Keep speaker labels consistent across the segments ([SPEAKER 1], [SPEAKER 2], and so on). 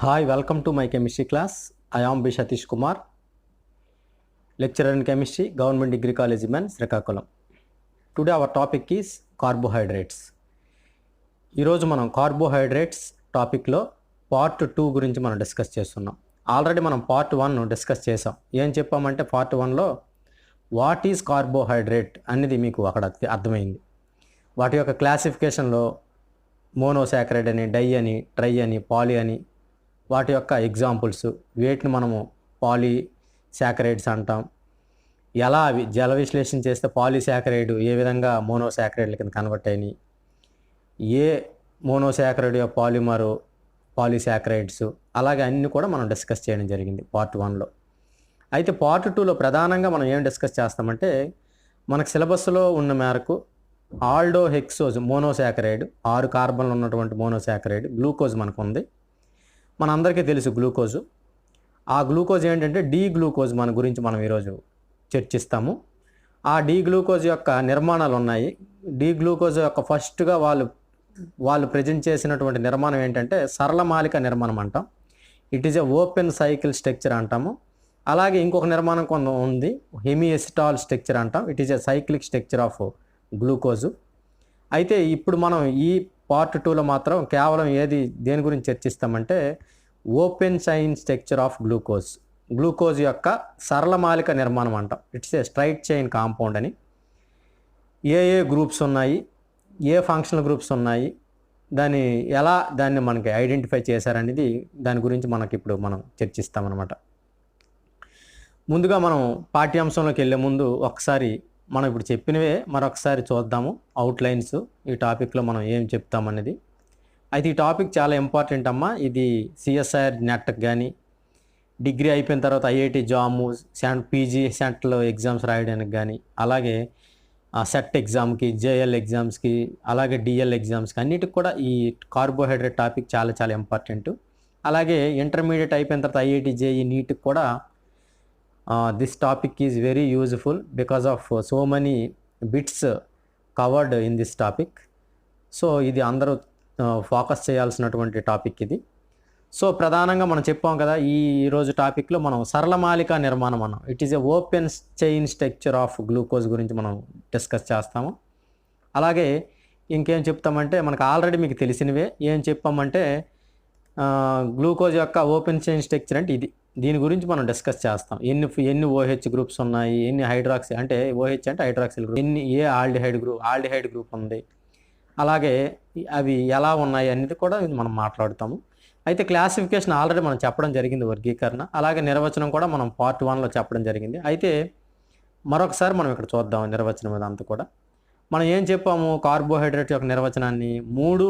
[SPEAKER 1] Hi, welcome to my chemistry class. I am B. Satish Kumar, lecturer in chemistry, Government Degree College, Srikakulam. Today our topic is carbohydrates. ఈరోజు మనం carbohydrates టాపిక్లో part 2 గురించి మనం discuss చేస్తున్నాం. Already మనం part 1 discuss చేసాం. ఏం చెప్పామంటే part 1లో what is carbohydrate అనేది మీకు అక్కడ అర్థమైంది. వాటి యొక్క క్లాసిఫికేషన్లో మోనోసాకరైడ్ అని, డై అని, ట్రై అని, పాలీ అని, వాటి యొక్క ఎగ్జాంపుల్స్, వీటిని మనము పాలీసాకరైడ్స్ అంటాం. ఎలా అవి జల విశ్లేషణ చేస్తే పాలీసాకరైడ్ ఏ విధంగా మోనోసాకరైడ్ల కింద కన్వర్ట్ అయినాయి, ఏ మోనోసాకరైడ్ యొక్క పాలిమరు పాలీసాకరైడ్స్, అలాగే అన్నీ కూడా మనం డిస్కస్ చేయడం జరిగింది పార్ట్ 1లో. అయితే పార్ట్ 2లో ప్రధానంగా మనం ఏం డిస్కస్ చేస్తామంటే మనకు సిలబస్లో ఉన్న మేరకు ఆల్డోహెక్సోజ్ మోనోసాకరైడ్, 6 కార్బన్లు ఉన్నటువంటి మోనోసాకరైడ్, గ్లూకోజ్ మనకు ఉంది. మనందరికీ తెలుసు గ్లూకోజు. ఆ గ్లూకోజ్ ఏంటంటే డీ గ్లూకోజ్ మన గురించి మనం ఈరోజు చర్చిస్తాము. ఆ డీ గ్లూకోజ్ యొక్క నిర్మాణాలు ఉన్నాయి. డీ గ్లూకోజ్ యొక్క ఫస్ట్గా వాళ్ళు ప్రజెంట్ చేసినటువంటి నిర్మాణం ఏంటంటే సరళమాలిక నిర్మాణం అంటాం. It is a open cycle structure అంటాము. అలాగే ఇంకొక నిర్మాణం కొంత ఉంది, హెమిఎసిటాల్ స్ట్రక్చర్ అంటాం. It is a cyclic structure of glucose. అయితే ఇప్పుడు మనం ఈ పార్ట్ 2లో మాత్రం కేవలం దేని గురించి చర్చిస్తామంటే open chain structure of glucose, glucose యొక్క సరళమాలిక నిర్మాణం అంటాం. It's a straight chain compound అని. ఏ గ్రూప్స్ ఉన్నాయి, ఏ ఫంక్షనల్ గ్రూప్స్ ఉన్నాయి, దాన్ని మనకి ఐడెంటిఫై చేశారనేది దాని గురించి ఇప్పుడు మనం చర్చిస్తామన్నమాట. ముందుగా మనం పాఠ్యాంశంలోకి వెళ్ళే ముందు ఒకసారి మనం ఇప్పుడు చెప్పినవే మరొకసారి చూద్దాము, అవుట్లైన్స్. ఈ టాపిక్లో మనం ఏం చెప్తామనేది. అయితే ఈ టాపిక్ చాలా ఇంపార్టెంట్ అమ్మా. ఇది సిఎస్ఐఆర్ నెట్కి కానీ, డిగ్రీ అయిపోయిన తర్వాత ఐఐటి జాము, పీజీ సెంట్లో ఎగ్జామ్స్ రాయడానికి కానీ, అలాగే సెట్ ఎగ్జామ్కి, జేఎల్ ఎగ్జామ్స్కి, అలాగే డిఎల్ ఎగ్జామ్స్కి, అన్నిటికి కూడా ఈ కార్బోహైడ్రేట్ టాపిక్ చాలా చాలా ఇంపార్టెంట్. అలాగే ఇంటర్మీడియట్ అయిపోయిన తర్వాత ఐఐటి, జేఈ, నీట్కి కూడా this topic is very useful because of so many bits covered in this topic. So ఇది అందరూ ఫోకస్ చేయాల్సినటువంటి టాపిక్ ఇది. సో ప్రధానంగా మనం చెప్పాం కదా, ఈరోజు టాపిక్లో మనం సరళమాలిక నిర్మాణం అన్నాం. It is a open chain structure of glucose గురించి మనం డిస్కస్ చేస్తాము. అలాగే ఇంకేం చెప్తామంటే మనకు ఆల్రెడీ మీకు తెలిసినవే. ఏం చెప్పామంటే గ్లూకోజ్ యొక్క ఓపెన్ చైన్ స్ట్రక్చర్ అంటే ఇది. దీని గురించి మనం డిస్కస్ చేస్తాం. ఎన్ని ఓహెచ్ గ్రూప్స్ ఉన్నాయి, ఎన్ని హైడ్రాక్సీ అంటే ఓహెచ్ అంటే హైడ్రాక్సిల్ గ్రూప్, ఏ ఆల్డిహైడ్ గ్రూప్ ఉంది, అలాగే అవి ఎలా ఉన్నాయి అనేది కూడా మనం మాట్లాడుతాము. అయితే క్లాసిఫికేషన్ ఆల్రెడీ మనం చెప్పడం జరిగింది, వర్గీకరణ. అలాగే నిర్వచనం కూడా మనం పార్ట్ 1లో చెప్పడం జరిగింది. అయితే మరొకసారి మనం ఇక్కడ చూద్దాం నిర్వచనం ఇదంతా కూడా. మనం ఏం చెప్పాము, కార్బోహైడ్రేట్ యొక్క నిర్వచనాన్ని 3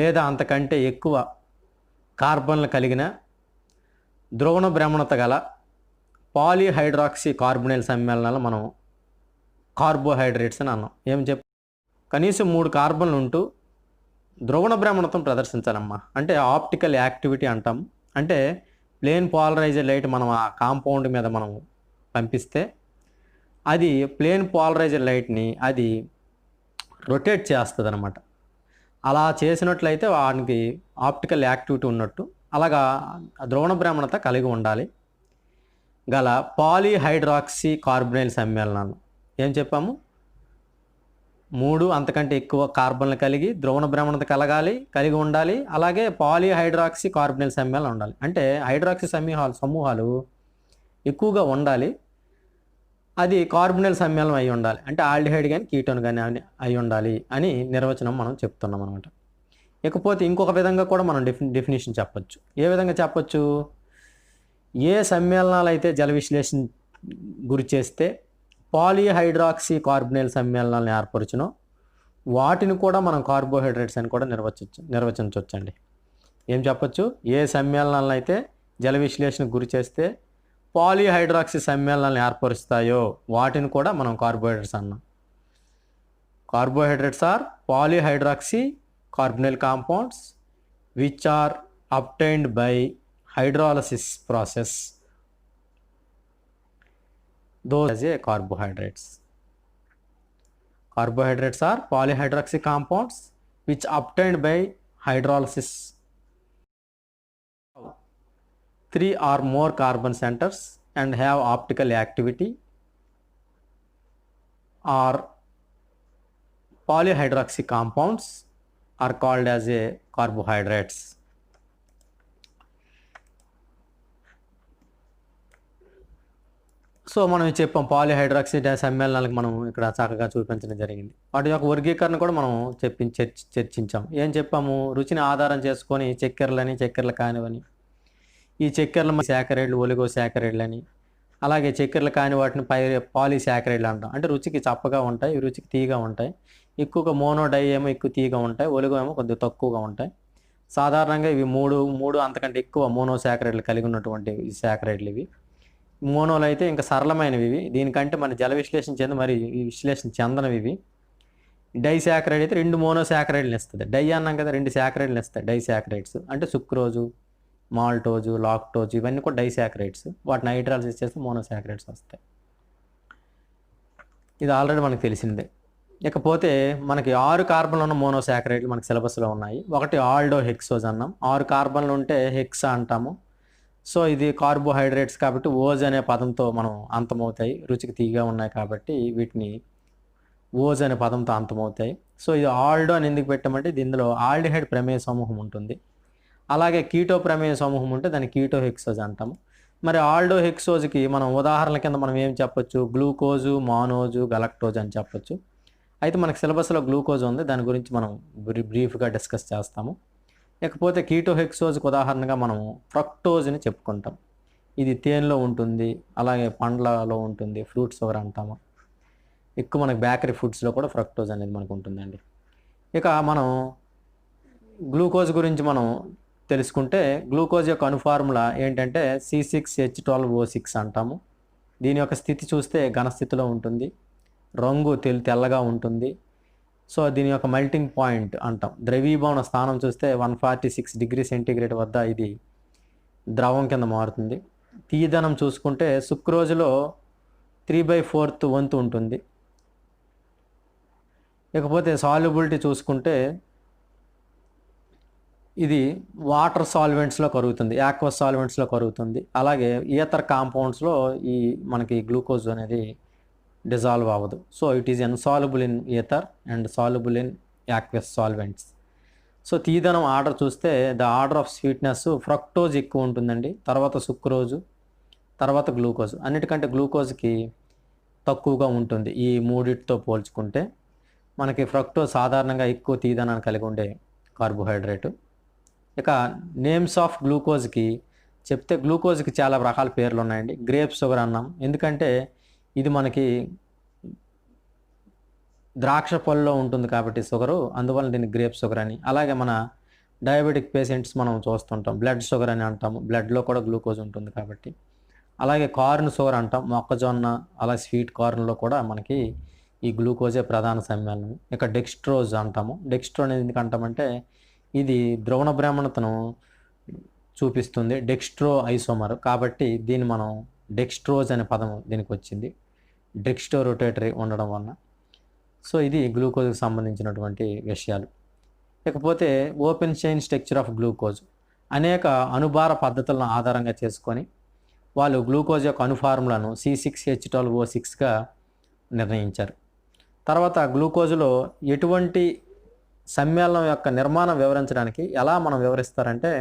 [SPEAKER 1] లేదా అంతకంటే ఎక్కువ కార్బన్లు కలిగిన ద్రవణ భ్రమణత గల పాలీహైడ్రాక్సీ కార్బొనైల్ సమ్మేళనాలు మనం కార్బోహైడ్రేట్స్ అని అన్నాం. ఏం కనీసం 3 కార్బన్లు ఉంటూ ద్రవణ భ్రమణతం ప్రదర్శించాలమ్మా. అంటే ఆప్టికల్ యాక్టివిటీ అంటాం. అంటే ప్లేన్ పోలరైజ్డ్ లైట్ మనం ఆ కాంపౌండ్ మీద మనం పంపిస్తే అది ప్లేన్ పోలరైజ్డ్ లైట్ని అది రొటేట్ చేస్తుంది అనమాట. అలా చేసినట్లయితే వానికి ఆప్టికల్ యాక్టివిటీ ఉన్నట్టు. అలాగా ద్రవణ భ్రమణత కలిగి ఉండాలి గల పాలీహైడ్రాక్సీ కార్బొనైల్ సమ్మేళనాలు ఏం చెప్పాము, 3 అంతకంటే ఎక్కువ కార్బన్లు కలిగి ద్రవణ భ్రమణత కలిగి ఉండాలి. అలాగే పాలీహైడ్రాక్సీ కార్బొనైల్ సమ్మేళనం ఉండాలి. అంటే హైడ్రాక్సీ సమూహాలు ఎక్కువగా ఉండాలి. అది కార్బొనైల్ సమ్మేళనం అయి ఉండాలి. అంటే ఆల్డిహైడ్ కానీ కీటోన్ కానీ అయి ఉండాలి అని నిర్వచనం మనం చెప్తున్నాం అనమాట. ఇకపోతే ఇంకొక విధంగా కూడా మనం డెఫినేషన్ చెప్పచ్చు. ఏ విధంగా చెప్పచ్చు, ఏ సమ్మేళనాలు అయితే జల విశ్లేషణ గురి చేస్తే పాలీహైడ్రాక్సీ కార్బొనైల్ సమ్మేళనాలను ఏర్పరచునో వాటిని కూడా మనం కార్బోహైడ్రేట్స్ అని కూడా నిర్వచించవచ్చండి. ఏం చెప్పచ్చు, ఏ సమ్మేళనాలను అయితే జల విశ్లేషణకు గురి చేస్తే పాలీహైడ్రాక్సీ సమ్మేళనాలను ఏర్పరుస్తాయో వాటిని కూడా మనం కార్బోహైడ్రేట్స్ అన్నాం. Carbohydrates are polyhydroxy carbonyl compounds which are obtained by hydrolysis process, those as a carbohydrates. Carbohydrates are polyhydroxy compounds which obtained by hydrolysis 3 or more carbon centers and have optical activity or polyhydroxy compounds are called as a carbohydrates. So మనం చెప్పాం polyhydroxy సమ్మేళనాలకు మనం ఇక్కడ చక్కగా చూపించడం జరిగింది. వాటి యొక్క వర్గీకరణ కూడా మనం చర్చించాం. ఏం చెప్పాము? రుచిని ఆధారం చేసుకొని చక్కెరలు కానివని, ఈ చక్కెరలు శాకరైడ్లు, ఒలిగోశాకరైడ్లు అని, అలాగే చక్కెరలు కాని వాటిని పాలీశాకరైడ్లు అంటాం. అంటే రుచికి చప్పగా ఉంటాయి, రుచికి తీయగా ఉంటాయి. ఎక్కువగా మోనోడై ఏమో ఎక్కువ తీయగా ఉంటాయి, ఒలిగో ఏమో కొద్దిగా తక్కువగా ఉంటాయి. సాధారణంగా ఇవి మూడు అంతకంటే ఎక్కువ మోనోశాకరైడ్లు కలిగి ఉన్నటువంటి ఈ శాకరైడ్లు ఇవి. మోనోలు అయితే ఇంకా సరళమైనవి ఇవి. దీనికంటే మన జల విశ్లేషణ చెంది మరి విశ్లేషణ చెందనవి ఇవి. డైశాకరైడ్ అయితే 2 మోనోశాకరైడ్లు ఇస్తుంది. డై అన్నాం కదా, 2 శాకరైడ్లు ఇస్తాయి డైశాకరైడ్స్. అంటే సుక్రోజు, మాల్టోజు, లాక్టోజు ఇవన్నీ కూడా డైశాకరైడ్స్. వాటిని హైడ్రాలసిస్ చేస్తే మోనోశాకరైడ్స్ వస్తాయి. ఇది ఆల్రెడీ మనకు తెలిసిందే. ఇకపోతే మనకి 6 కార్బన్లు ఉన్న మోనోశాకరైడ్లు మనకి సిలబస్లో ఉన్నాయి. ఒకటి ఆల్డో హెక్సోజ్ అన్నాం. 6 కార్బన్లు ఉంటే హెక్సా అంటాము. సో ఇది కార్బోహైడ్రేట్స్ కాబట్టి ఓజ్ అనే పదంతో మనం అంతమవుతాయి. రుచికి తీయగా ఉన్నాయి కాబట్టి వీటిని ఓజ్ అనే పదంతో అంతమవుతాయి. సో ఇది ఆల్డో అని ఎందుకు పెట్టామంటే ఇందులో ఆల్డిహైడ్ ప్రమేయ సమూహం ఉంటుంది. అలాగే కీటో ప్రమేయ సమూహం ఉంటే దాన్ని కీటో హెక్సోజ్ అంటాము. మరి ఆల్డో హెక్సోజ్కి మనం ఉదాహరణ కింద మనం ఏం చెప్పొచ్చు? గ్లూకోజు, మానోజు, గలక్టోజ్ అని చెప్పొచ్చు. అయితే మనకి సిలబస్లో గ్లూకోజ్ ఉంది, దాని గురించి మనం బ్రీఫ్గా డిస్కస్ చేస్తాము. ఇకపోతే కీటో హెక్సోజ్కి ఉదాహరణగా మనం ఫ్రక్టోజ్ని చెప్పుకుంటాం. ఇది తేనెలో ఉంటుంది, అలాగే పండ్లలో ఉంటుంది, ఫ్రూట్ షుగర్ అంటాము. ఎక్కువ మనకి బేకరీ ఫుడ్స్లో కూడా ఫ్రక్టోజ్ అనేది మనకు ఉంటుందండి. ఇక మనం గ్లూకోజ్ గురించి మనం తెలుసుకుంటే గ్లూకోజ్ యొక్క అణుఫార్ములా ఏంటంటే C6H12O6 అంటాము. దీని యొక్క స్థితి చూస్తే ఘనస్థితిలో ఉంటుంది, రంగు తెల్లగా ఉంటుంది. సో దీని యొక్క మెల్టింగ్ పాయింట్ అంటాం. ద్రవీభవన స్థానం చూస్తే 146 డిగ్రీ సెంటీగ్రేడ్ వద్ద ఇది ద్రవం కింద మారుతుంది. తీయదనం చూసుకుంటే సుక్రోజులో 3/4 వంతు ఉంటుంది. ఇకపోతే సాల్యుబిలిటీ చూసుకుంటే ఇది వాటర్ సాల్వెంట్స్లో కరుగుతుంది, యాక్వస్ సాల్వెంట్స్లో కరుగుతుంది. అలాగే ఈథర్ కాంపౌండ్స్లో ఈ మనకి గ్లూకోజ్ అనేది డిజాల్వ్ అవ్వదు. So it is insoluble in ether and soluble in aqueous solvents. So తీదనం ఆర్డర్ చూస్తే the order of sweetness fructose ఎక్కువ ఉంటుందండి, తర్వాత సుక్రోజు, తర్వాత గ్లూకోజ్. అన్నిటికంటే గ్లూకోజ్కి తక్కువగా ఉంటుంది ఈ మూడిటితో పోల్చుకుంటే. మనకి ఫ్రక్టోజ్ సాధారణంగా ఎక్కువ తీదనాన్ని కలిగి ఉండే కార్బోహైడ్రేటు. ఇక నేమ్స్ ఆఫ్ గ్లూకోజ్కి చెప్తే గ్లూకోజ్కి చాలా రకాల పేర్లు ఉన్నాయండి. గ్రేప్ షుగర్ అన్నాం, ఎందుకంటే ఇది మనకి ద్రాక్ష పళ్ళలో ఉంటుంది కాబట్టి షుగరు, అందువల్ల దీన్ని గ్రేప్ షుగర్ అని. అలాగే మన డయాబెటిక్ పేషెంట్స్ మనం చూస్తుంటాం, బ్లడ్ షుగర్ అని అంటాము, బ్లడ్లో కూడా గ్లూకోజ్ ఉంటుంది కాబట్టి. అలాగే కార్న్ షుగర్ అంటాం, మొక్కజొన్న అలాగే స్వీట్ కార్న్లో కూడా మనకి ఈ గ్లూకోజే ప్రధాన సమ్మేళనం. ఇక డెక్స్ట్రోజ్ అంటాము. డెక్స్ట్రో అనేది ఎందుకు అంటామంటే ఇది ద్రవణ బ్రాహ్మణతను చూపిస్తుంది, డెక్స్ట్రో ఐసోమర్ కాబట్టి దీన్ని మనం డెక్స్ట్రోజ్ అనే పదం దీనికి వచ్చింది, డెక్స్ట్రో రొటేటరీ ఉండడం వలన. సో ఇది గ్లూకోజ్కి సంబంధించినటువంటి విషయాలు. ఇకపోతే open chain structure of glucose. అనేక అణుభార పద్ధతులను ఆధారంగా చేసుకొని వాళ్ళు గ్లూకోజ్ యొక్క అణుఫార్ములను C6H12O6గా నిర్ణయించారు. తర్వాత గ్లూకోజ్లో ఎటువంటి సమ్మేళనం యొక్క నిర్మాణం వివరించడానికి ఎలా మనం వివరిస్తారంటే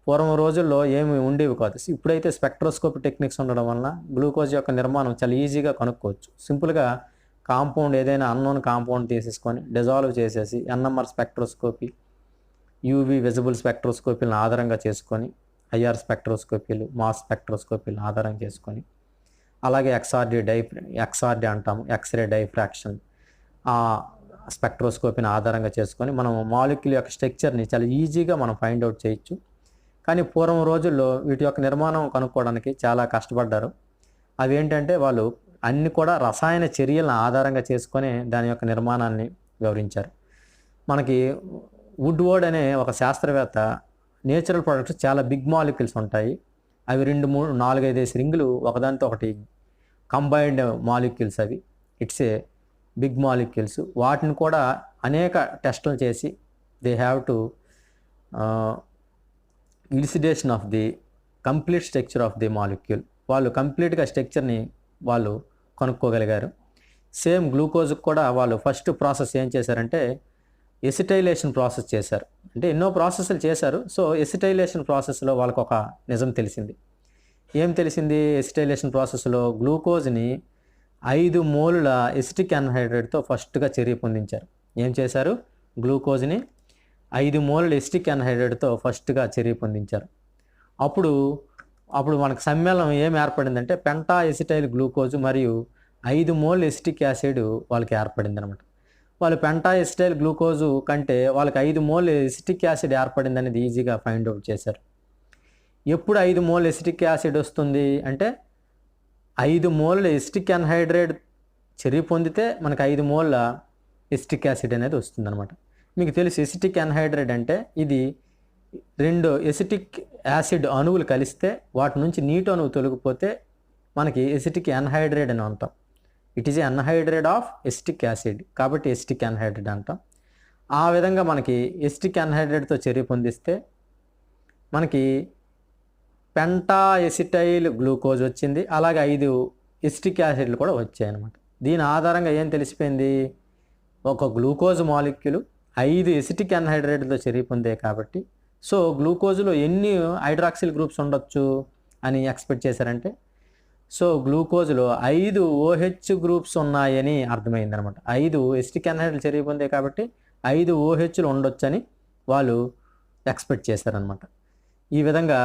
[SPEAKER 1] పూర్వం రోజుల్లో ఏమి ఉండేవి కాదు. ఇప్పుడైతే స్పెక్ట్రోస్కోపీ టెక్నిక్స్ ఉండడం వలన గ్లూకోజ్ యొక్క నిర్మాణం చాలా ఈజీగా కనుక్కోవచ్చు. సింపుల్గా కాంపౌండ్ ఏదైనా అన్నోన్ కాంపౌండ్ తీసేసుకొని డిజాల్వ్ చేసేసి NMR స్పెక్ట్రోస్కోపీ, UV విజిబుల్ స్పెక్ట్రోస్కోపీలను ఆధారంగా చేసుకొని, IR స్పెక్ట్రోస్కోపీలు, మాస్ స్పెక్ట్రోస్కోపీలను ఆధారంగా చేసుకొని, అలాగే XRD అంటాము, ఎక్స్రే డైఫ్రాక్షన్ స్పెక్ట్రోస్కోపీని ఆధారంగా చేసుకొని మనం మాలిక్యూల్ యొక్క స్ట్రక్చర్ని చాలా ఈజీగా మనం ఫైండ్ అవుట్ చేయొచ్చు. కానీ పూర్వం రోజుల్లో వీటి యొక్క నిర్మాణం కనుక్కోవడానికి చాలా కష్టపడ్డారు. అవి ఏంటంటే వాళ్ళు అన్ని కూడా రసాయన చర్యలను ఆధారంగా చేసుకొని దాని యొక్క నిర్మాణాన్ని వివరించారు. మనకి వుడ్వర్డ్ అనే ఒక శాస్త్రవేత్త నేచురల్ ప్రొడక్ట్స్ చాలా బిగ్ మాలిక్యూల్స్ ఉంటాయి, అవి 2, 3, 4, 5 రింగులు ఒకదానితో ఒకటి కంబైన్డ్ మాలిక్యూల్స్, అవి ఇట్స్ ఏ బిగ్ మాలిక్యూల్స్. వాటిని కూడా అనేక టెస్టులు చేసి they have to elucidation of the complete structure of the molecule. వాళ్ళు కంప్లీట్గా స్ట్రక్చర్ని వాళ్ళు కనుక్కోగలిగారు. సేమ్ గ్లూకోజ్కి కూడా వాళ్ళు ఫస్ట్ ప్రాసెస్ ఏం చేశారంటే ఎసిటైలేషన్ ప్రాసెస్ చేశారు. అంటే ఎన్నో ప్రాసెస్లు చేశారు. సో ఎసిటైలేషన్ ప్రాసెస్లో వాళ్ళకు ఒక నిజం తెలిసింది. ఏం తెలిసింది? ఎసిటైలేషన్ ప్రాసెస్లో గ్లూకోజ్ని 5 మోలుల ఎసిటిక్ అన్హైడ్రేట్తో ఫస్ట్గా చర్య పొందించారు. ఏం చేశారు? గ్లూకోజ్ని 5 మోలుల ఎసిటిక్ అన్హైడ్రేట్తో ఫస్ట్గా చర్య పొందించారు. అప్పుడు మనకు సమ్మేళనం ఏం ఏర్పడిందంటే పెంటా ఎసిటైల్ గ్లూకోజ్ మరియు 5 మోల్ ఎసిటిక్ యాసిడ్ వాళ్ళకి ఏర్పడింది అనమాట. వాళ్ళు పెంటా ఎసిటైల్ గ్లూకోజు కంటే వాళ్ళకి 5 మోల్ ఎసిటిక్ యాసిడ్ ఏర్పడింది అనేది ఈజీగా ఫైండ్ అవుట్ చేశారు. ఎప్పుడు 5 మోల్ ఎసిటిక్ యాసిడ్ వస్తుంది అంటే 5 మోల్ ఎసిటిక్ అన్హైడ్రేట్ చర్య పొందితే మనకు 5 మోల్ ఎసిటిక్ యాసిడ్ అనేది వస్తుంది అనమాట. మీకు తెలుసు ఎసిటిక్ అన్హైడ్రేట్ అంటే ఇది 2 ఎసిటిక్ యాసిడ్ అణువులు కలిస్తే వాటి నుంచి నీటి అణువు తొలగిపోతే మనకి ఎసిటిక్ అన్హైడ్రేట్ అని అంటాం. It is anhydride of acetic acid కాబట్టి ఎసిటిక్ అన్హైడ్రేట్ అంటాం. ఆ విధంగా మనకి ఎసిటిక్ అన్హైడ్రేట్తో చర్య పొందిస్తే మనకి పెంటా ఎసిటైల్ గ్లూకోజ్ వచ్చింది. అలాగే 5 ఎసిటిక్ యాసిడ్లు కూడా వచ్చాయి అనమాట. దీని ఆధారంగా ఏం తెలిసిపోయింది? ఒక గ్లూకోజ్ మాలిక్యూల్ 5 ఎసిటిక్ అన్హైడ్రేట్తో చర్య పొందాయి కాబట్టి సో గ్లూకోజ్లో ఎన్ని హైడ్రాక్సిల్ గ్రూప్స్ ఉండొచ్చు అని ఎక్స్పెక్ట్ చేశారంటే సో గ్లూకోజ్లో 5 OH గ్రూప్స్ ఉన్నాయని అర్థమైందనమాట. 5 ఎసిటిక్ అన్హైడ్రేట్లు చర్య పొందాయి కాబట్టి 5 OHలు ఉండొచ్చని వాళ్ళు ఎక్స్పెక్ట్ చేశారనమాట. ఈ విధంగా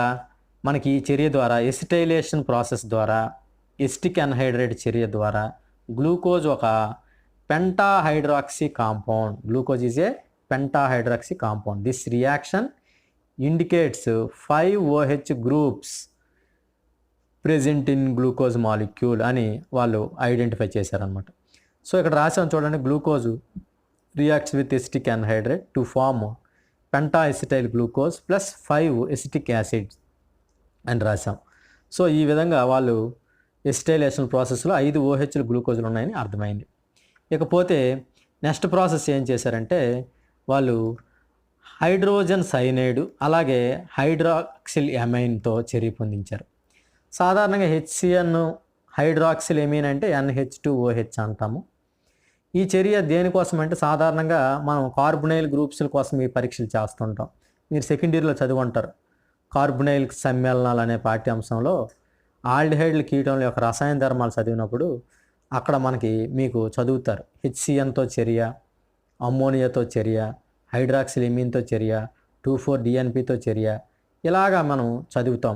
[SPEAKER 1] మనకి ఈ చర్య ద్వారా ఎసిటైలేషన్ ప్రాసెస్ ద్వారా ఎసిటిక్ అన్హైడ్రేట్ చర్య ద్వారా గ్లూకోజ్ ఒక pentahydroxy compound. Glucose is a pentahydroxy compound. This reaction indicates 5 OH groups present in glucose molecule అని వాళ్ళు ఐడెంటిఫై చేశారనమాట. సో ఇక్కడ రాసాం చూడండి, glucose reacts with acetic anhydride to form penta acetyl glucose plus 5 acetic acids అని రాసాం. So ఈ విధంగా వాళ్ళు ఎసిటైలేషన్ ప్రాసెస్లో 5 OHలు గ్లూకోజ్లు ఉన్నాయని అర్థమైంది. ఇకపోతే నెక్స్ట్ ప్రాసెస్ ఏం చేశారంటే వాళ్ళు హైడ్రోజన్ సైనైడ్ అలాగే హైడ్రాక్సిల్ ఎమైన్తో చర్య పొందించారు. సాధారణంగా HCN హైడ్రాక్సిల్ ఎమైన్ అంటే NH2OH అంటాము. ఈ చర్య దేనికోసం అంటే సాధారణంగా మనం కార్బొనైల్ గ్రూప్స్ల కోసం ఈ పరీక్షలు చేస్తుంటాం. మీరు సెకండ్ ఇయర్లో చదువుకుంటారు. కార్బొనైల్ సమ్మేళనాలు అనే పాఠ్యాంశంలో ఆల్డిహైడ్ల కీటోన్ల యొక్క రసాయన ధర్మాలు చదివినప్పుడు అక్కడ మీకు చదువుతారు. HCNతో చర్య, అమ్మోనియాతో చర్య, హైడ్రాక్సిల్ ఎమీన్తో చర్య, 2,4-DNPతో చర్య, ఇలాగా మనం చదువుతాం.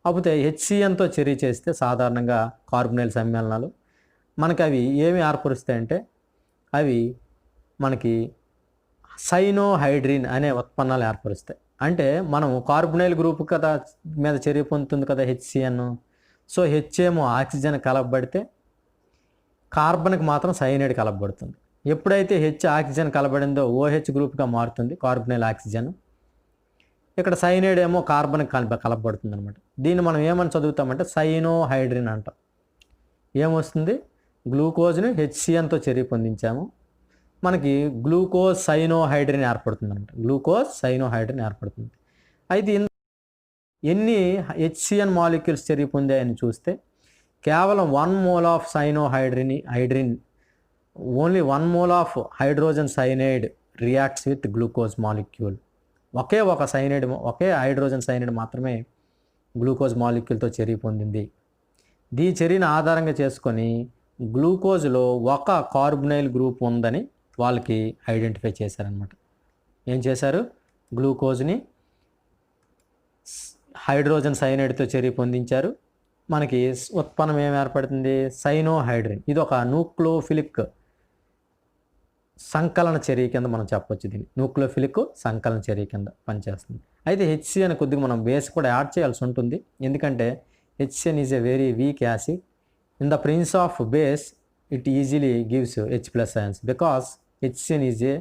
[SPEAKER 1] కాకపోతే HCNతో చర్య చేస్తే సాధారణంగా కార్బొనైల్ సమ్మేళనాలు మనకి అవి ఏమి ఏర్పరుస్తాయంటే అవి మనకి సైనోహైడ్రిన్ అనే ఉత్పన్నాలు ఏర్పరుస్తాయి. అంటే మనం కార్బొనైల్ గ్రూప్ కదా మీద చర్య పొందుతుంది కదా HCN. సో ఏమో ఆక్సిజన్ కలపబడితే కార్బన్కి మాత్రం సైనైడ్ కలపబడుతుంది. ఎప్పుడైతే ఆక్సిజన్ కలబడిందో OH గ్రూప్గా మారుతుంది కార్బొనైల్ ఆక్సిజన్. ఇక్కడ సైనైడ్ ఏమో కార్బన్ కలపబడుతుంది అనమాట. దీన్ని మనం ఏమని చదువుతామంటే సైనోహైడ్రిన్ అంటాం. ఏమొస్తుంది? గ్లూకోజ్ని HCNతో చర్య పొందించాము, మనకి గ్లూకోజ్ సైనోహైడ్రిన్ ఏర్పడుతుంది అనమాట. గ్లూకోజ్ సైనోహైడ్రిన్ ఏర్పడుతుంది. అయితే ఎన్ని HCN మాలిక్యూల్స్ చర్య పొందాయని చూస్తే కేవలం 1 mole of hydrin only 1 mole of hydrogen cyanide reacts with glucose molecule. ఒకే హైడ్రోజన్ సైనైడ్ మాత్రమే గ్లూకోజ్ మాలిక్యూల్తో చర్య పొందింది. ఈ చర్యను ఆధారంగా చేసుకొని గ్లూకోజ్లో ఒక కార్బొనైల్ గ్రూప్ ఉందని వాళ్ళకి ఐడెంటిఫై చేశారనమాట. ఏం చేశారు? గ్లూకోజ్ని హైడ్రోజన్ సైనైడ్తో చర్య పొందించారు. మనకి ఉత్పన్నం ఏం ఏర్పడుతుంది? సైనోహైడ్రిన్. ఇది ఒక న్యూక్లియోఫిలిక్ సంకలన చర్య కింద మనం చెప్పొచ్చు. దీన్ని న్యూక్లియోఫిలిక్ సంకలన చర్య కింద పనిచేస్తుంది. అయితే HCN కొద్దిగా మనం బేస్ కూడా యాడ్ చేయాల్సి ఉంటుంది. ఎందుకంటే HCN is a very weak acid. In the prince of base it easily gives H+ ions because HCN is a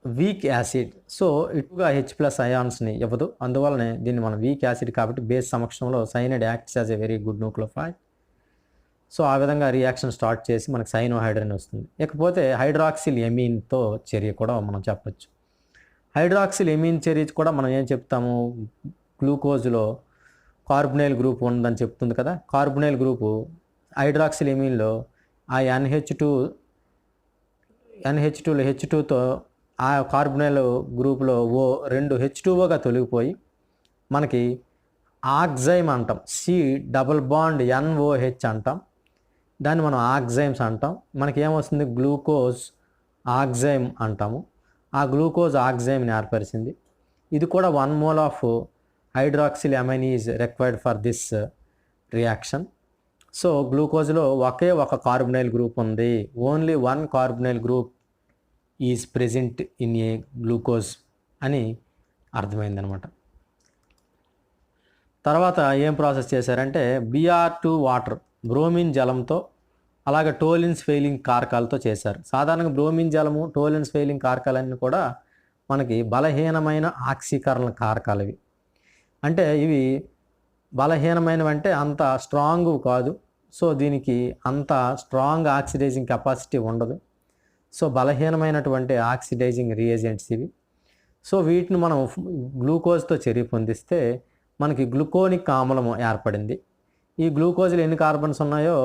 [SPEAKER 1] weak acid. So ఇటుగా H+ అయాన్స్ని ఇవ్వదు. అందువల్లనే దీన్ని మనం వీక్ యాసిడ్ కాబట్టి బేస్ సమక్షంలో cyanide acts as a very good nucleophile. So ఆ విధంగా reaction start చేసి మనకు సైనోహైడ్రిన్ వస్తుంది. ఇకపోతే హైడ్రాక్సిల్ ఎమీన్తో చర్య కూడా మనం చెప్పచ్చు. హైడ్రాక్సిల్ ఎమీన్ చర్య కూడా మనం ఏం చెప్తాము? గ్లూకోజ్లో కార్బొనైల్ గ్రూప్ ఉందని చెప్తుంది కదా. కార్బొనైల్ గ్రూపు హైడ్రాక్సిల్ ఎమీన్లో ఆ NH2లో H2తో ఆ కార్బొనైల్ గ్రూపులో రెండు H2ఓగా తొలగిపోయి మనకి ఆక్సైమ్ అంటాం. C+NOH అంటాం. దాన్ని మనం ఆక్సైమ్స్ అంటాం. మనకి ఏమొస్తుంది, గ్లూకోజ్ ఆక్సైమ్ అంటాము. ఆ గ్లూకోజ్ ఆక్సైమ్ని ఏర్పరిచింది. ఇది కూడా 1 mole of hydroxyl amine is required for this reaction. So గ్లూకోజ్లో ఒకే ఒక కార్బొనైల్ గ్రూప్ ఉంది. Only 1 carbonyl group is present in a glucose అని అర్థమైందనమాట. తర్వాత ఏం ప్రాసెస్ చేశారంటే Br2 వాటర్, బ్రోమిన్ జలంతో అలాగే టోలిన్స్ ఫెయిలింగ్ కారకాలతో చేశారు. సాధారణంగా బ్రోమిన్ జలము, టోలిన్స్ ఫెయిలింగ్ కారకాలన్నీ కూడా మనకి బలహీనమైన ఆక్సీకరణ కారకాలు. ఇవి అంటే ఇవి బలహీనమైనవి అంటే అంత స్ట్రాంగ్ కాదు. సో దీనికి అంత స్ట్రాంగ్ ఆక్సిడైజింగ్ కెపాసిటీ ఉండదు. సో బలహీనమైనటువంటి ఆక్సిడైజింగ్ రియేజెంట్స్ ఇవి. సో వీటిని మనం గ్లూకోజ్తో చర్య పొందిస్తే మనకి గ్లూకోనిక్ ఆమ్లము ఏర్పడింది. ఈ గ్లూకోజ్లో ఎన్ని కార్బన్స్ ఉన్నాయో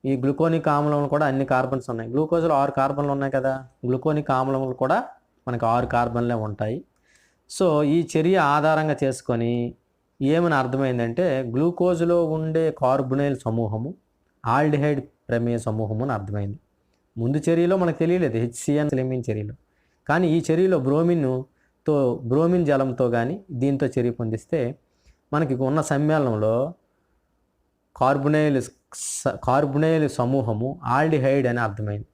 [SPEAKER 1] ఈ గ్లూకోనిక్ ఆమ్లంలో కూడా అన్ని కార్బన్స్ ఉన్నాయి. గ్లూకోజ్లో 6 కార్బన్లు ఉన్నాయి కదా, గ్లూకోనిక్ ఆమ్లంలో కూడా మనకి 6 కార్బన్లే ఉంటాయి. సో ఈ చర్య ఆధారంగా చేసుకొని ఏమని అర్థమైందంటే గ్లూకోజ్లో ఉండే కార్బొనైల్ సమూహము ఆల్డిహైడ్ ప్రమేయ సమూహము అని అర్థమైంది. ముందు చర్యలో మనకు తెలియలేదు HCN ఎమీన్ చర్యలో. కానీ ఈ చర్యలో బ్రోమిన్ జలంతో కానీ దీంతో చర్య పొందిస్తే మనకి ఉన్న సమ్మేళనంలో కార్బొనైల్ సమూహము ఆల్డిహైడ్ అని అర్థమైంది.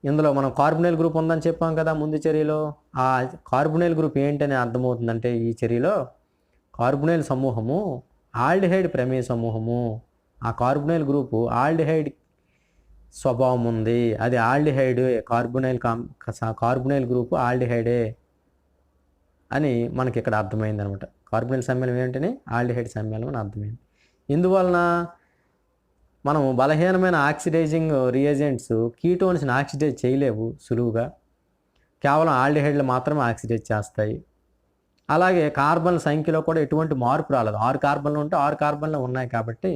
[SPEAKER 1] ఇందులో మనం కార్బొనైల్ గ్రూప్ ఉందని చెప్పాం కదా ముందు చర్యలో. ఆ కార్బొనైల్ గ్రూప్ ఏంటని అర్థమవుతుందంటే ఈ చర్యలో కార్బొనైల్ సమూహము ఆల్డిహైడ్ ప్రమేయ సమూహము. ఆ కార్బొనైల్ గ్రూపు ఆల్డిహైడ్ స్వభావం ఉంది. అది ఆల్డిహైడ్, కార్బొనైల్ గ్రూపు ఆల్డిహైడే అని మనకి ఇక్కడ అర్థమైంది అనమాట. కార్బొనైల్ సమ్మేళనం ఏంటని ఆల్డిహైడ్ సమ్మేళనం అని అర్థమైంది. ఇందువలన మనము బలహీనమైన ఆక్సిడైజింగ్ రియేజెంట్స్ కీటోన్స్ని ఆక్సిడైజ్ చేయలేవు సులువుగా. కేవలం ఆల్డిహైడ్లు మాత్రమే ఆక్సిడైజ్ చేస్తాయి. అలాగే కార్బన్ల సంఖ్యలో కూడా ఎటువంటి మార్పు రాలేదు. 6 కార్బన్లు ఉంటే 6 కార్బన్లు ఉన్నాయి కాబట్టి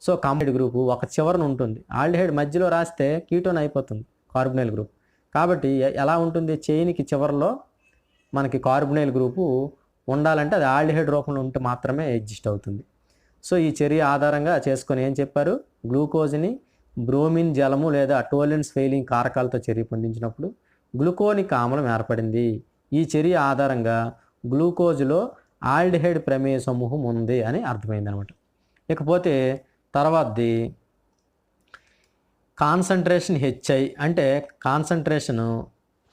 [SPEAKER 1] సో కాంబైడ్ గ్రూపు ఒక చివరన ఉంటుంది. ఆల్డిహైడ్ మధ్యలో రాస్తే కీటోన్ అయిపోతుంది కార్బొనైల్ గ్రూప్. కాబట్టి ఎలా ఉంటుంది, చైన్కి చివరిలో మనకి కార్బొనైల్ గ్రూపు ఉండాలంటే అది ఆల్డిహైడ్ రూపంలో ఉంటే మాత్రమే ఎగ్జిస్ట్ అవుతుంది. సో ఈ చర్య ఆధారంగా చేసుకొని ఏం చెప్పారు, గ్లూకోజ్ని బ్రోమిన్ జలము లేదా టోలిన్స్ ఫెయిలింగ్ కారకాలతో చర్య పొందించినప్పుడు గ్లూకోనిక్ ఆమ్లం ఏర్పడింది. ఈ చర్య ఆధారంగా గ్లూకోజ్లో ఆల్డిహైడ్ ప్రమేయ సమూహం ఉంది అని అర్థమైంది అనమాట. ఇకపోతే తర్వాతది కాన్సంట్రేషన్ HI అంటే కాన్సంట్రేషను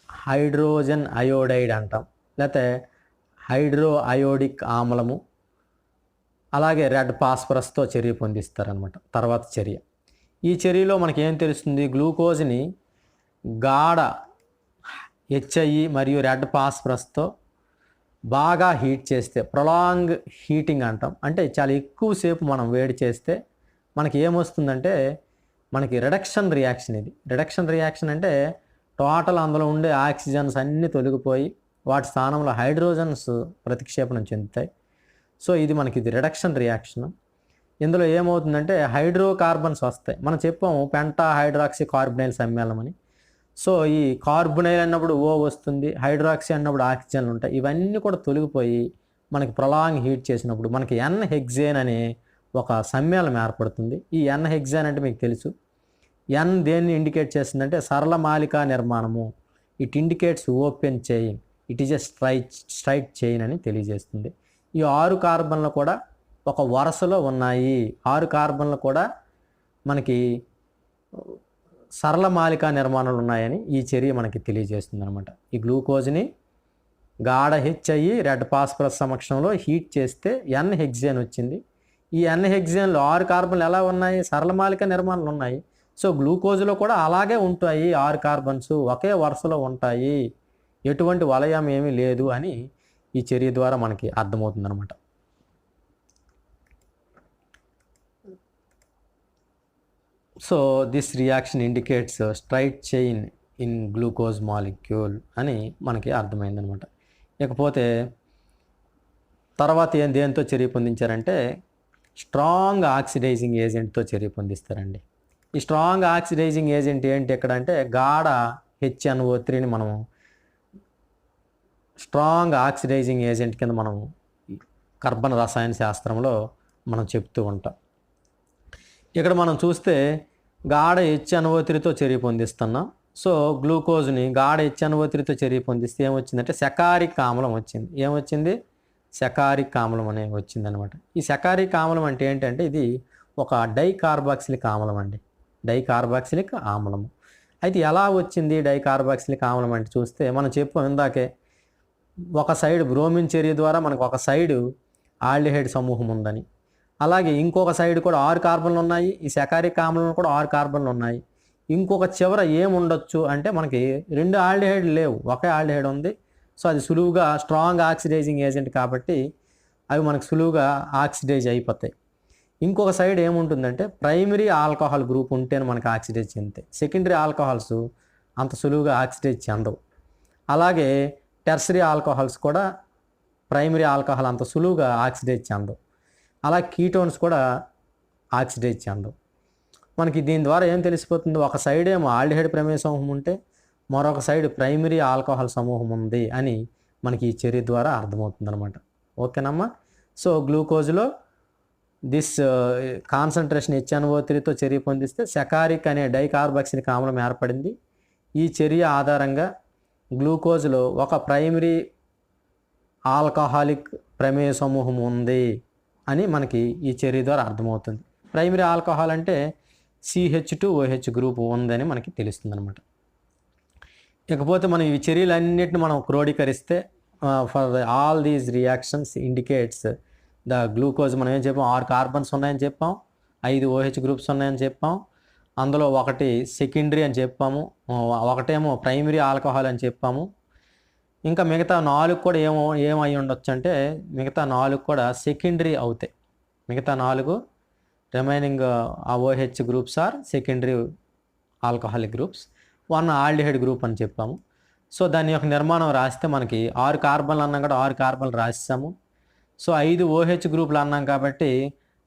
[SPEAKER 1] హైడ్రోజన్ అయోడైడ్ అంటాం, లేకపోతే హైడ్రో అయోడిక్ ఆమ్లము, అలాగే రెడ్ ఫాస్ఫరస్తో చర్య పొందిస్తారనమాట. తర్వాత చర్య, ఈ చర్యలో మనకి ఏం తెలుస్తుంది, గ్లూకోజ్ని గాఢ HI మరియు రెడ్ ఫాస్ఫరస్తో బాగా హీట్ చేస్తే, ప్రొలాంగ్ హీటింగ్ అంటాం, అంటే చాలా ఎక్కువసేపు మనం వేడి చేస్తే మనకి ఏమొస్తుందంటే మనకి రిడక్షన్ రియాక్షన్. ఇది రిడక్షన్ రియాక్షన్ అంటే టోటల్ అందులో ఉండే ఆక్సిజన్స్ అన్నీ తొలగిపోయి వాటి స్థానంలో హైడ్రోజన్స్ ప్రతిక్షేపణం చెందుతాయి. సో ఇది రిడక్షన్ రియాక్షన్. ఇందులో ఏమవుతుందంటే హైడ్రోకార్బన్స్ వస్తాయి. మనం చెప్పాము పెంటా హైడ్రాక్సీ కార్బొనైల్ సమ్మేళనం అని. సో ఈ కార్బొనైల్ అన్నప్పుడు O వస్తుంది, హైడ్రాక్సీ అన్నప్పుడు ఆక్సిజన్లు ఉంటాయి. ఇవన్నీ కూడా తొలగిపోయి మనకి ప్రొలాంగ్ హీట్ చేసినప్పుడు మనకి N-హెక్సేన్ అనే ఒక సమ్మేళనం ఏర్పడుతుంది. ఈ N-హెక్సేన్ అంటే మీకు తెలుసు. N దేన్ని ఇండికేట్ చేస్తుందంటే సరళ మాలికా నిర్మాణము. It indicates open chain, it is a straight chain అని తెలియజేస్తుంది. ఈ 6 కార్బన్లు కూడా ఒక వరుసలో ఉన్నాయి. 6 కార్బన్లు కూడా మనకి సరళ మాలికా నిర్మాణాలు ఉన్నాయని ఈ చర్య మనకి తెలియజేస్తుంది అనమాట. ఈ గ్లూకోజ్ని గాఢ HI రెడ్ ఫాస్ఫరస్ సమక్షంలో హీట్ చేస్తే N-హెక్సేన్ వచ్చింది. ఈ N-హెక్సేన్లో 6 కార్బన్లు ఎలా ఉన్నాయి, సరళ మాలిక నిర్మాణాలు ఉన్నాయి. సో గ్లూకోజ్లో కూడా అలాగే ఉంటాయి. 6 కార్బన్స్ ఒకే వరుసలో ఉంటాయి, ఎటువంటి వలయం ఏమీ లేదు అని ఈ చర్య ద్వారా మనకి అర్థమవుతుంది అనమాట. So this reaction indicates straight chain in glucose molecule అని మనకి అర్థమైందనమాట. ఇకపోతే తర్వాత దేంతో చర్య పొందించారంటే స్ట్రాంగ్ ఆక్సిడైజింగ్ ఏజెంట్తో చర్య పొందిస్తారండి. ఈ స్ట్రాంగ్ ఆక్సిడైజింగ్ ఏజెంట్ ఏంటి ఎక్కడ అంటే గాఢ HNO3ని మనం స్ట్రాంగ్ ఆక్సిడైజింగ్ ఏజెంట్ కింద మనం కర్బన రసాయన శాస్త్రంలో మనం చెప్తూ ఉంటాం. ఇక్కడ మనం చూస్తే గాఢ HNO3తో చర్య పొందిస్తున్నాం. సో గ్లూకోజ్ని గాఢ HNO3తో చర్య పొందిస్తే ఏమొచ్చిందంటే సెకారిక్ ఆమ్లం వచ్చింది. ఏమొచ్చింది? సెకారిక్ ఆమ్లం అనే వచ్చిందనమాట. ఈ సెకారిక్ ఆమ్లం అంటే ఏంటంటే ఇది ఒక డైకార్బాక్సిలిక్ ఆమ్లం అండి. డైకార్బాక్సిలిక్ ఆమ్లము. అయితే ఎలా వచ్చింది డైకార్బాక్సిలిక్ ఆమ్లం అంటే చూస్తే మనం చెప్పాం ఇందాకే, ఒక సైడ్ బ్రోమిన్ చర్య ద్వారా మనకు ఒక సైడు ఆల్డిహైడ్ సమూహం ఉందని, అలాగే ఇంకొక సైడ్ కూడా 6 కార్బన్లు ఉన్నాయి. ఈ సెకారిక్ ఆమ్లంలో కూడా 6 కార్బన్లు ఉన్నాయి. ఇంకొక చివర ఏముండొచ్చు అంటే మనకి 2 ఆల్డిహైడ్ లేవు, ఒకే ఆల్డిహైడ్ ఉంది. సో అది సులువుగా స్ట్రాంగ్ ఆక్సిడైజింగ్ ఏజెంట్ కాబట్టి అవి మనకు సులువుగా ఆక్సిడైజ్ అయిపోతాయి. ఇంకొక సైడ్ ఏముంటుందంటే ప్రైమరీ ఆల్కహాల్ గ్రూప్ ఉంటేనే మనకు ఆక్సిడైజ్ చెందుతాయి. సెకండరీ ఆల్కహాల్స్ అంత సులువుగా ఆక్సిడైజ్ చెందవు. అలాగే టెర్సరీ ఆల్కహాల్స్ కూడా ప్రైమరీ ఆల్కహాల్ అంత సులువుగా ఆక్సిడైజ్ చెందవు. అలా కీటోన్స్ కూడా ఆక్సిడైజ్ చెందవు. మనకి దీని ద్వారా ఏం తెలిసిపోతుందో, ఒక సైడ్ ఏమో ఆల్డిహైడ్ ప్రమేయ సమూహం ఉంటే మరొక సైడ్ ప్రైమరీ ఆల్కహాల్ సమూహం ఉంది అని మనకి ఈ చర్య ద్వారా అర్థమవుతుంది అనమాట. ఓకేనమ్మా. సో గ్లూకోజ్లో దిస్ కాన్సన్ట్రేషన్ HNO3తో చర్య పొందిస్తే సెకారిక్ అనే డైకార్బాక్సిలిక్ ఆమ్లం ఏర్పడింది. ఈ చర్య ఆధారంగా గ్లూకోజ్లో ఒక ప్రైమరీ ఆల్కహాలిక్ ప్రమేయ సమూహం ఉంది అని మనకి ఈ చర్య ద్వారా అర్థమవుతుంది. ప్రైమరీ ఆల్కహాల్ అంటే CH2OH గ్రూప్ ఉందని మనకి తెలుస్తుంది అనమాట. ఇకపోతే మనం ఈ చర్యలన్నిటిని మనం క్రోడీకరిస్తే for all these reactions indicates the glucose మనం ఏం చెప్పాం, 6 కార్బన్స్ ఉన్నాయని చెప్పాం, 5 OH గ్రూప్స్ ఉన్నాయని చెప్పాం, అందులో ఒకటి సెకండరీ అని చెప్పాము, ఒకటేమో ప్రైమరీ ఆల్కహాల్ అని చెప్పాము. ఇంకా మిగతా 4 కూడా ఏమై ఉండొచ్చు అంటే మిగతా 4 కూడా సెకండరీ అవుతాయి. మిగతా 4 remaining OH groups are secondary alcoholic groups. 1 aldehyde group అని చెప్పాము. సో దాని యొక్క నిర్మాణం రాస్తే మనకి 6 కార్బన్లు అన్నాం కూడా 6 కార్బన్లు రాసాము. సో 5 OH గ్రూపులు అన్నాం కాబట్టి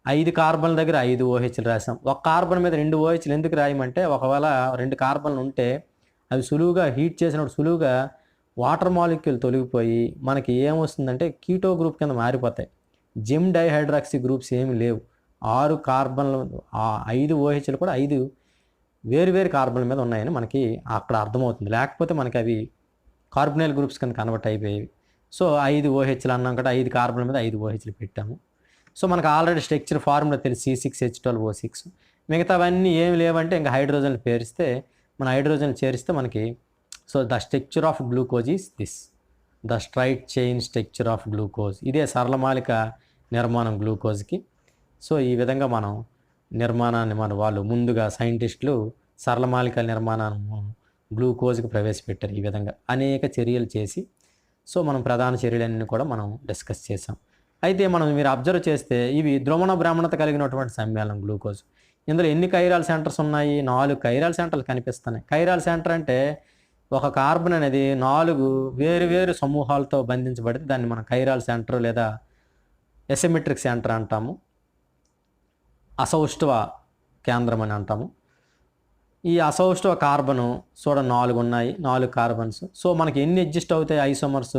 [SPEAKER 1] 5 కార్బన్ల దగ్గర 5 OHలు రాసాం. ఒక కార్బన్ మీద 2 OHలు ఎందుకు రాయమంటే ఒకవేళ 2 కార్బన్లు ఉంటే అవి సులువుగా హీట్ చేసినప్పుడు సులువుగా వాటర్ మాలిక్యూల్ తొలగిపోయి మనకి ఏమొస్తుందంటే కీటో గ్రూప్ కింద మారిపోతాయి. జిమ్ డైహైడ్రాక్సీ గ్రూప్స్ ఏమి లేవు. 6 కార్బన్లు 5 OHలు కూడా 5 వేరు కార్బన్ల మీద ఉన్నాయని మనకి అక్కడ అర్థమవుతుంది. లేకపోతే మనకి అవి కార్బనైల్ గ్రూప్స్ కింద కన్వర్ట్ అయిపోయేవి. సో 5 OHలు అన్నాం కదా, 5 కార్బన్ల మీద 5 OHలు పెట్టాము. సో మనకు ఆల్రెడీ స్ట్రక్చర్ ఫార్ములా తెలిసి C6H12O6. మిగతావన్నీ ఏమి లేవంటే ఇంకా హైడ్రోజన్లు పేరిస్తే మన హైడ్రోజన్లు చేరిస్తే మనకి so the structure of glucose is this, the straight chain structure of glucose. ఇదే సరళమాలిక నిర్మాణం గ్లూకోజ్కి. సో ఈ విధంగా మనం నిర్మాణాన్ని వాళ్ళు ముందుగా సైంటిస్టులు సరళమాలిక నిర్మాణాన్ని గ్లూకోజ్కి ప్రవేశపెట్టారు. ఈ విధంగా అనేక చర్యలు చేసి సో మనం ప్రధాన చర్యలన్నీ కూడా మనం డిస్కస్ చేసాం. అయితే మీరు అబ్జర్వ్ చేస్తే ఇవి ద్రవణ బ్రాహ్మణత కలిగినటువంటి సమ్మేళనం గ్లూకోజ్. ఇందులో ఎన్ని కైరాల్ సెంటర్స్ ఉన్నాయి? 4 కైరాల్ సెంటర్లు కనిపిస్తున్నాయి. కైరాల్ సెంటర్ అంటే ఒక కార్బన్ అనేది 4 వేరు సమూహాలతో బంధించబడితే దాన్ని మనం కైరాల్ సెంటర్ లేదా ఎసిమెట్రిక్ సెంటర్ అంటాము, అసౌష్ఠవ కేంద్రం అని అంటాము. ఈ అసౌష్ఠవ కార్బను చూడ 4 ఉన్నాయి, 4 కార్బన్స్. సో మనకి ఎన్ని అడ్జస్ట్ అవుతాయి ఐసోమర్స్?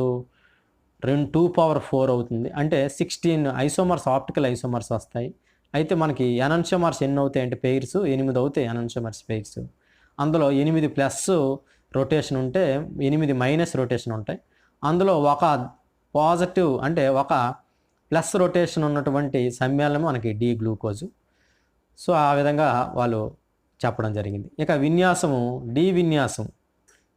[SPEAKER 1] 2^4 అవుతుంది. అంటే 16 ఐసోమర్స్, ఆప్టికల్ ఐసోమర్స్ వస్తాయి. అయితే మనకి ఎనన్షియోమర్స్ ఎన్ని అవుతాయి అంటే పెయిర్స్ 8 అవుతాయి. ఎనన్షియోమర్స్ పెయిర్స్ అందులో 8 ప్లస్ రొటేషన్ ఉంటే 8 మైనస్ రొటేషన్ ఉంటాయి. అందులో ఒక పాజిటివ్ అంటే ఒక ప్లస్ రొటేషన్ ఉన్నటువంటి సమ్మేళనం మనకి డి గ్లూకోజు. సో ఆ విధంగా వాళ్ళు చెప్పడం జరిగింది. ఇక విన్యాసము డి విన్యాసం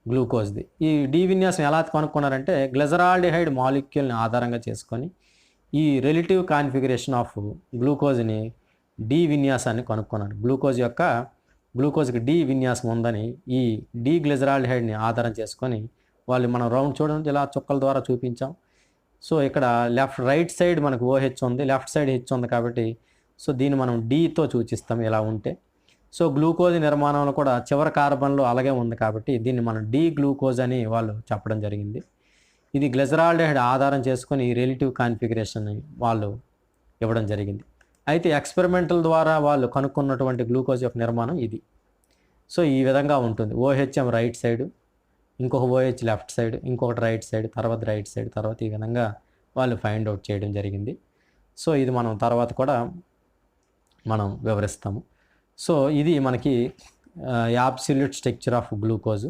[SPEAKER 1] గ్లూకోజ్ది. ఈ డి విన్యాసం ఎలా కనుక్కున్నారంటే గ్లిజరాల్డిహైడ్ మాలిక్యూల్ని ఆధారంగా చేసుకొని ఈ రిలేటివ్ కాన్ఫిగరేషన్ ఆఫ్ గ్లూకోజ్ని డి విన్యాసాన్ని కనుక్కున్నారు. గ్లూకోజ్కి డి విన్యాసం ఉందని ఈ డి గ్లిజరాల్డిహైడ్ని ఆధారం చేసుకొని వాళ్ళు మనం రౌండ్ చూడండి ఇలా చుక్కల ద్వారా చూపించాం. సో ఇక్కడ రైట్ సైడ్ మనకు OH ఉంది, లెఫ్ట్ సైడ్ H ఉంది కాబట్టి సో దీన్ని మనం Dతో సూచిస్తాం ఇలా ఉంటే. సో గ్లూకోజ్ నిర్మాణంలో కూడా చివరి కార్బన్లో అలాగే ఉంది కాబట్టి దీన్ని మనం డి గ్లూకోజ్ అని వాళ్ళు చెప్పడం జరిగింది. ఇది గ్లిజరాల్డిహైడ్ ఆధారం చేసుకొని రిలేటివ్ కాన్ఫిగరేషన్ వాళ్ళు ఇవ్వడం జరిగింది. అయితే ఎక్స్పెరిమెంటల్ ద్వారా వాళ్ళు కనుక్కున్నటువంటి గ్లూకోజ్ యొక్క నిర్మాణం ఇది. సో ఈ విధంగా ఉంటుంది. OHM రైట్ సైడ్, ఇంకొక OH లెఫ్ట్ సైడ్, ఇంకొకటి రైట్ సైడ్, తర్వాత రైట్ సైడ్, తర్వాత ఈ విధంగా వాళ్ళు ఫైండ్ అవుట్ చేయడం జరిగింది. సో ఇది మనం తర్వాత కూడా మనం వివరిస్తాము. సో ఇది మనకి యాబ్సల్యూట్ స్ట్రక్చర్ ఆఫ్ గ్లూకోజ్.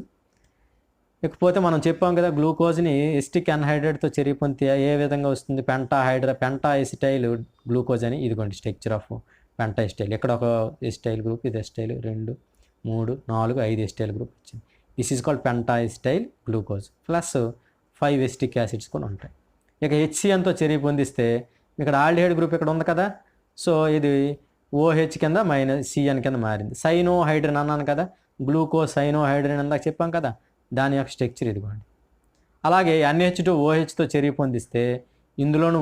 [SPEAKER 1] ఇకపోతే మనం చెప్పాం కదా, గ్లూకోజ్ని ఎసిటిక్ అన్హైడ్రేట్తో చర్య పొందితే ఏ విధంగా వస్తుంది, పెంటా ఎసిటైల్ గ్లూకోజ్ అని. ఇదిగోండి స్ట్రక్చర్ ఆఫ్ పెంటా ఎసిటైల్. ఇక్కడ ఒక ఎసిటైల్ గ్రూప్, ఇది ఎసిటైల్ 2, 3, 4, 5 ఎసిటైల్ గ్రూప్ వచ్చింది. This is called Penta acetyl glucose plus 5 acetic acids కూడా ఉంటాయి. ఇక HCNతో చర్య పొందిస్తే ఇక్కడ ఆల్డిహైడ్ గ్రూప్ ఇక్కడ ఉంది కదా, సో ఇది OH కింద -CN కింద మారింది. సైనోహైడ్రిన్ అన్నాను కదా, గ్లూకోజ్ సైనోహైడ్రిన్ అందాక చెప్పాం కదా, దాని యొక్క స్ట్రక్చర్ ఇదిగోండి. అలాగే NH2OHతో చర్య పొందిస్తే ఇందులోను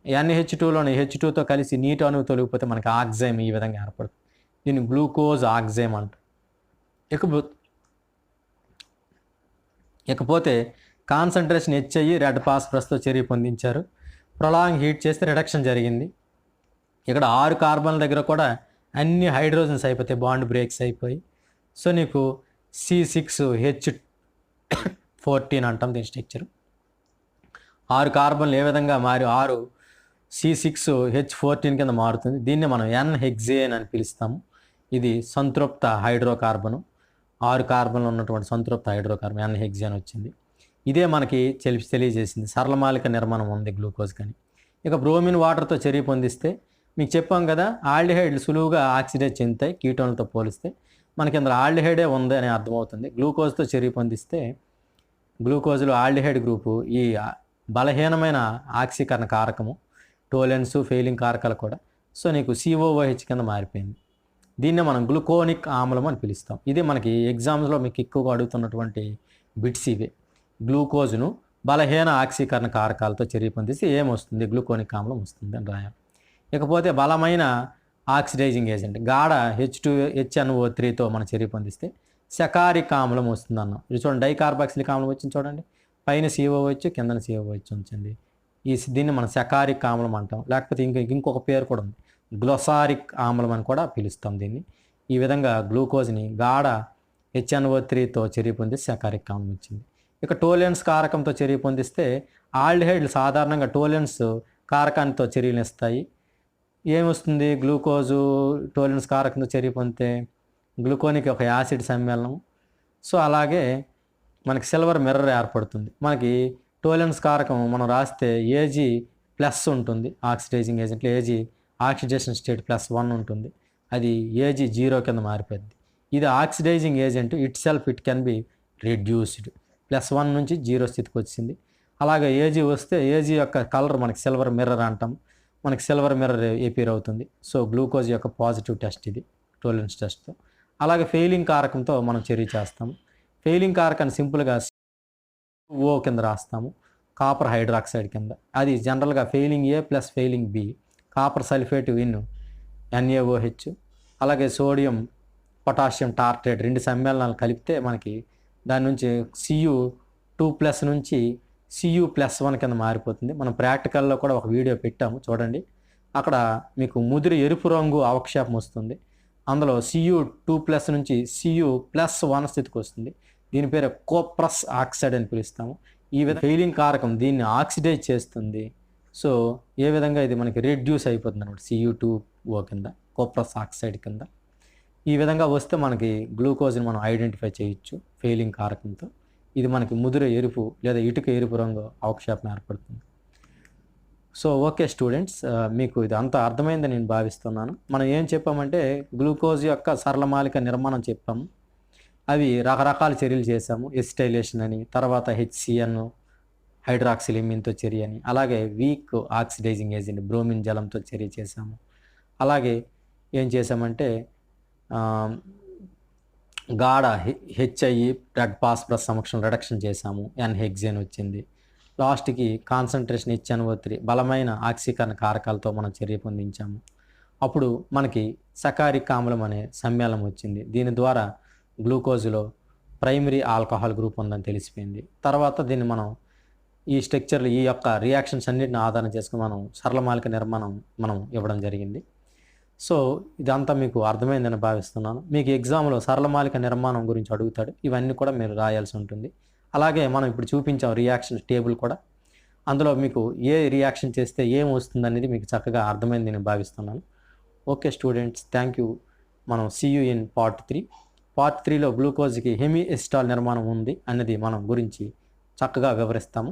[SPEAKER 1] NH2లోని H2తో కలిసి నీటి అణువు తొలగిపోతే మనకి ఆక్సైమ్ ఈ విధంగా ఏర్పడుతుంది. దీన్ని గ్లూకోజ్ ఆక్సైమ్ అంట. ఇకపోతే కాన్సన్ట్రేషన్ హెచ్ అయ్యి రెడ్ ఫాస్ఫరస్తో చర్య పొందించారు. ప్రొలాంగ్ హీట్ చేస్తే రిడక్షన్ జరిగింది. ఇక్కడ 6 కార్బన్ల దగ్గర కూడా అన్ని హైడ్రోజన్స్ అయిపోతాయి, బాండ్ బ్రేక్స్ అయిపోయి. సో నీకు C6H14 అంటాం దీని స్ట్రక్చర్. 6 కార్బన్లు ఏ విధంగా మారి 6 C6H14 కింద మారుతుంది. దీన్ని మనం N-హెక్సేన్ అని పిలుస్తాము. ఇది సంతృప్త హైడ్రోకార్బను. 6 కార్బన్లు ఉన్నటువంటి సంతృప్త హైడ్రోకార్బన్ N-హెక్సేన్ వచ్చింది. ఇదే మనకి తెలియజేసింది సరళమాలిక నిర్మాణం ఉంది గ్లూకోజ్ కానీ. ఇక బ్రోమిన్ వాటర్తో చర్య పొందిస్తే మీకు చెప్పాం కదా, ఆల్డిహైడ్లు సులువుగా ఆక్సిడైజ్ చెందుతాయి కీటోన్లతో పోలిస్తే. మనకి ఇందులో ఆల్డిహైడే ఉంది అని అర్థమవుతుంది. గ్లూకోజ్తో చర్య పొందిస్తే గ్లూకోజ్లో ఆల్డిహైడ్ గ్రూపు ఈ బలహీనమైన ఆక్సీకరణ కారకము, టోలెన్స్, ఫెయిలింగ్ కారకాలు కూడా. సో నీకు COOH కింద మారిపోయింది. దీన్నే మనం గ్లూకోనిక్ ఆమ్లం అని పిలుస్తాం. ఇది మనకి ఎగ్జామ్స్లో మీకు ఎక్కువగా అడుగుతున్నటువంటి బిట్స్ ఇవే. గ్లూకోజ్ను బలహీన ఆక్సీకరణ కారకాలతో చర్య పొందిస్తే ఏమొస్తుంది, గ్లూకోనిక్ ఆమ్లం వస్తుంది అని రాయాలి. ఇకపోతే బలమైన ఆక్సిడైజింగ్ ఏజెంట్ గాఢ HNO3తో మనం చర్య పొందిస్తే శకారిక్ ఆమ్లం వస్తుంది అన్నాం. ఇది చూడండి, డైకార్బాక్సిలిక్ ఆమ్లం వచ్చింది చూడండి, పైన COOH కిందన COOH వచ్చింది. దీన్ని మనం శకారిక్ ఆమ్లం అంటాం. లేకపోతే ఇంకొక పేరు కూడా ఉంది, గ్లోసారిక్ ఆమ్లం అని కూడా పిలుస్తాం దీన్ని. ఈ విధంగా గ్లూకోజ్ని గాఢ HNO3తో చర్య పొందిస్తే శకారిక్ ఆమ్లం వచ్చింది. ఇక టోలెన్స్ కారకంతో చర్య పొందిస్తే ఆల్డిహైడ్లు సాధారణంగా టోలెన్స్ కారకాంతో చర్యలు ఇస్తాయి. ఏమొస్తుంది, గ్లూకోజు టోలెన్స్ కారకంతో చర్య పొందితే గ్లూకోనిక్ ఒక యాసిడ్ సమ్మేళనం. సో అలాగే మనకి సిల్వర్ మిర్రర్ ఏర్పడుతుంది. మనకి టోలెన్స్ కారకం మనం రాస్తే Ag+ ఉంటుంది ఆక్సిడైజింగ్ ఏజెంట్లో. ఆక్సిడేషన్ స్టేట్ +1 ఉంటుంది, అది Ag0 కింద మారిపోద్ది. ఇది oxidising agent it can be reduced. +1 నుంచి 0 స్థితికి వచ్చింది. అలాగే Ag వస్తే Ag యొక్క కలర్ మనకి సిల్వర్ మిర్రర్ అంటాం. మనకి సిల్వర్ మిర్రర్ ఎపీర్ అవుతుంది. సో గ్లూకోజ్ యొక్క పాజిటివ్ టెస్ట్ ఇది టోలెన్స్ టెస్ట్తో. అలాగే ఫెయిలింగ్ కారకంతో మనం చర్య చేస్తాము. ఫెయిలింగ్ కారకాన్ని సింపుల్గా O కింద రాస్తాము, కాపర్ హైడ్రాక్సైడ్ కింద. అది జనరల్గా failing A plus failing B. Copper sulphate NaOH, అలాగే సోడియం పొటాషియం టార్ట్రేట్ 2 సమ్మేళనాలు కలిపితే మనకి దాని నుంచి Cu2+ నుంచి Cu+1 కింద మారిపోతుంది. మనం ప్రాక్టికల్లో కూడా ఒక వీడియో పెట్టాము చూడండి. అక్కడ మీకు ముదిరి ఎరుపు రంగు అవక్షేపం వస్తుంది. అందులో Cu2+ నుంచి Cu+1 స్థితికి వస్తుంది. దీని పేరు కోప్రస్ ఆక్సైడ్ అని పిలుస్తాము. ఈ విధంగా ఫెయిలింగ్ కారకం దీన్ని ఆక్సిడైజ్ చేస్తుంది. సో ఏ విధంగా ఇది మనకి రెడ్యూస్ అయిపోతుంది అనమాట Cu2O కింద, కోప్రస్ ఆక్సైడ్ కింద. ఈ విధంగా వస్తే మనకి గ్లూకోజ్ని మనం ఐడెంటిఫై చేయొచ్చు ఫెయిలింగ్ కారకంతో. ఇది మనకి ముదురు ఎరుపు లేదా ఇటుక ఎరుపు రంగు అవక్షేపం ఏర్పడుతుంది. సో ఓకే స్టూడెంట్స్, మీకు ఇది అంతా అర్థమైందని నేను భావిస్తున్నాను. మనం ఏం చెప్పామంటే గ్లూకోజ్ యొక్క సరళమాలిక నిర్మాణం చెప్పాము. అవి రకరకాల చర్యలు చేసాము. ఎసిటైలేషన్ అని, తర్వాత HCN హైడ్రాక్సిలిమిన్తో చర్య అని, అలాగే వీక్ ఆక్సిడైజింగ్ ఏజెంట్ బ్రోమిన్ జలంతో చర్య చేసాము. అలాగే ఏం చేసామంటే గాఢ HI రెడ్ ఫాస్ఫరస్ సమక్షం రిడక్షన్ చేసాము, N-హెక్సేన్ వచ్చింది. లాస్ట్కి కాన్సన్ట్రేషన్ HNO3 బలమైన ఆక్సీకరణ కారకాలతో మనం చర్య పొందించాము. అప్పుడు మనకి సకారిక్ ఆమ్లం అనే సమ్మేళనం వచ్చింది. దీని ద్వారా గ్లూకోజ్లో ప్రైమరీ ఆల్కహాల్ గ్రూప్ ఉందని తెలిసిపోయింది. తర్వాత దీన్ని మనం ఈ స్ట్రక్చర్లు ఈ యొక్క రియాక్షన్స్ అన్నిటిని ఆధారం చేసుకుని మనం సరళమాలిక నిర్మాణం మనం ఇవ్వడం జరిగింది. సో ఇదంతా మీకు అర్థమైందని భావిస్తున్నాను. మీకు ఎగ్జామ్లో సరళమాలిక నిర్మాణం గురించి అడుగుతాడు, ఇవన్నీ కూడా మీరు రాయాల్సి ఉంటుంది. అలాగే మనం ఇప్పుడు చూపించాం రియాక్షన్ టేబుల్ కూడా, అందులో మీకు ఏ రియాక్షన్ చేస్తే ఏం వస్తుంది అనేది మీకు చక్కగా అర్థమైంది నేను భావిస్తున్నాను. Okay students, thank you. మనం సీయూ ఇన్ పార్ట్ 3. పార్ట్ 3లో గ్లూకోజ్కి హెమీ ఎసిటాల్ నిర్మాణం ఉంది అన్నది మనం గురించి చక్కగా వివరిస్తాము.